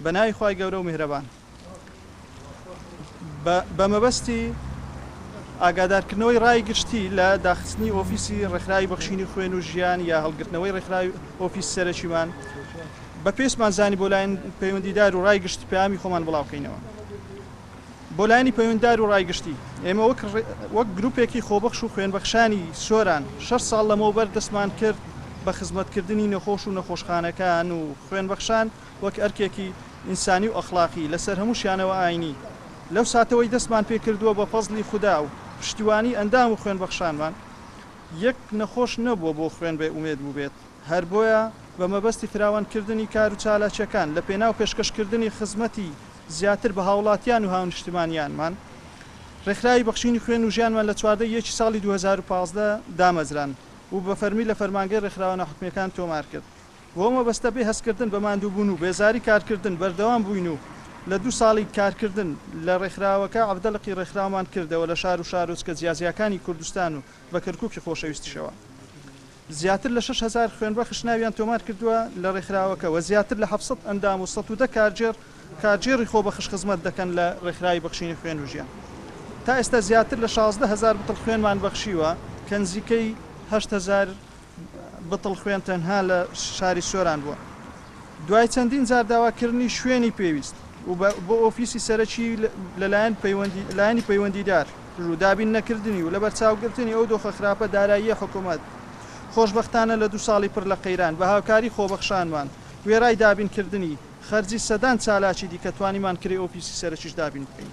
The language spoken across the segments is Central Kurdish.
بە ناوی خوای گەورە و میهرەبان بە مەبەستی ئاگادارکردنەوەی ڕای گشتی لە داخستنی ئۆفیسی ڕێکخراوی بەخشینی خوێن و ژیان یا هەڵگرتنەوەی ڕێکخراوی ئۆفیس سەرەکیمان بە پێشمان زانی بۆ لایەن پەیوەندیدار و ڕای گشتی پەیامی خۆمان بڵاوکەینەوە. بۆ لایەنی پەیوەندیدار و ڕای گشتی ئێمە وەک گروپێکی خۆبەخش و خوێنبەخشانی سۆران 6 ساڵ لەمەوبەر دەستمان کرد بە خزمەتکردنی نەخۆش و نەخۆشخانەکان و خوێنبەخشان وەک ئەرکێکی ئینسانی و ئەخلاقی لەسەر هەموو شیانەوە ئاینی. لەو ساتەوەی دەستمان پێ کردووە بە فەزلی خوددا و پشتیوانی ئەندام و خوێنبەخشانمان یەک نەخۆش نەبووە بۆ خوێن بێ ئومێد بوو بێت. هەر بۆیە بە مەبەستی فراوانکردنی کار و چالاکیەکان لە پێناو پێشکەشکردنی خزمەتی زیاتر بە هاوڵاتیان و هاونیشتمانیانمان ڕێکخراوی بەخشینی خوێن و ژیانمان لە 14 ساڵی 2015 دامەزران و بە فەرمی لە فەرمانگەی ڕێکخراوە ناحوکمیەکان تۆمار کرد. بۆ مەبەستە بێ هەستکردن بە ماندووبوون و بێزاری کارکردن بەردەوام بووین و لە 2 ساڵی کارکردن لە ڕێکخراوەکە عەبدەڵقی ڕێکخراومان کردەوە لە شار و شارۆچکە جیازیەکانی کوردستان و بە کەرکووکی خۆشەویستیشەوە. زیاتر لە 6,000 خوێنبەخش ناویان تۆمار کردووە لە ڕێکخراوەکەوە زیاتر لە 700 ئەندام و 110 کارجێڕی خۆبەخش خزمەت دەکەن لە ڕێکخراوی بەخشینی خوێن و ژیان. تا ئێستا زیاتر لە 16,000 بتڵ خوێنمان بەخشیوە کە نزیکەی 8,000 بتڵ خوێن تەنها لە شاری سۆران بووە. دوای چەندین جار داواکردنی شوێنی پێویست و بۆ ئۆفیسی سەرەکی لایەنی پەیوەندیدار و دابین نەکردنی و لە بەرچاوگرتنی ئەو دۆخە خراپە داراییە حکوومەت خۆشبەختانە لە 2 ساڵی پڕ لە قەیران بە هاوکاری خۆبەخشانمان وێرای دابینکردنی خەرجی سەدان چالاکی دیکە توانیمان کرێ ئۆفیسی سەرەکیش دابین بکەین.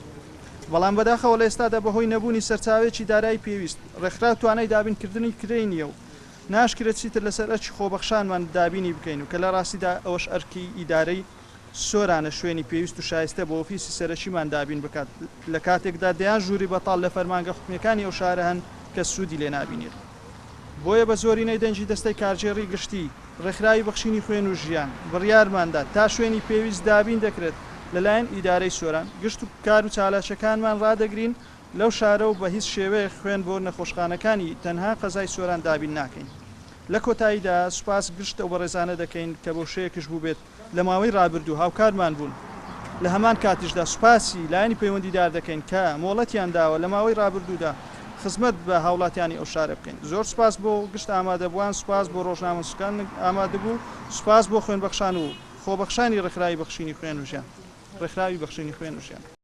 بەڵام بەداخەوە لە ئێستادا بەهۆی نەبوونی سەرچاوێکی دارایی پێویست ڕێکخراو توانای دابینکردنی کرێ نییە و ناشکرێت چیتر لەسەر ئەرکی خۆبەخشانمان دابینی بکەین و کە لە ڕاستیدا ئەوەش ئەرکی ئیدارەی سۆرانە شوێنی پێویست و شایستە بۆ ئۆفیسی سەرەکیمان دابین بکات لە کاتێکدا دەیان ژووری بەتاڵ لە فەرمانگە حکومیەکانی ئەو شارە هەن کە سوودی لێ نابینێت. بۆیە بە زۆرینەی دەنجی دەستەی کارژێڕی گشتی ڕێکخراوی بەخشینی خوێن و ژیان بڕیارماندا تا شوێنی پێویست دابین دەکرێت لەلایەن ئیدارەی سۆران گشت و کار و چالاکیەکانمان ڕدەگرین لەو شارە و بە هیچ شێوەیە خوێن بۆ نەخۆشخانەکانی تەنها قەزای سۆران دابین ناکەین. لە کۆتاییدا سوپاس گشت و بەڕێزانە دەکەین کە بۆ شەیەکش بوو بێت لە ماوەی ڕابردوو هاوکارمان بوون. لە هەمان کاتیشدا سوپاسی لایەنی پەیوەندیدار دەکەین کە مۆڵەتیان داوە لە ماوەی ڕابردوودا خزمەت بە هاوڵاتیانی ئەو شارە بکەین. زۆر سوپاس بۆ گشت ئامادەبووان، سوپاس بۆ ڕۆژنامەنووسەکان ئامادەبوو، سوپاس بۆ خوێنبەخشان و خۆبەخشانی ڕێکخراوی بەخشینی خوێن و ژیان. ڕێکخراوی بەخشینی خوێن و ژیان.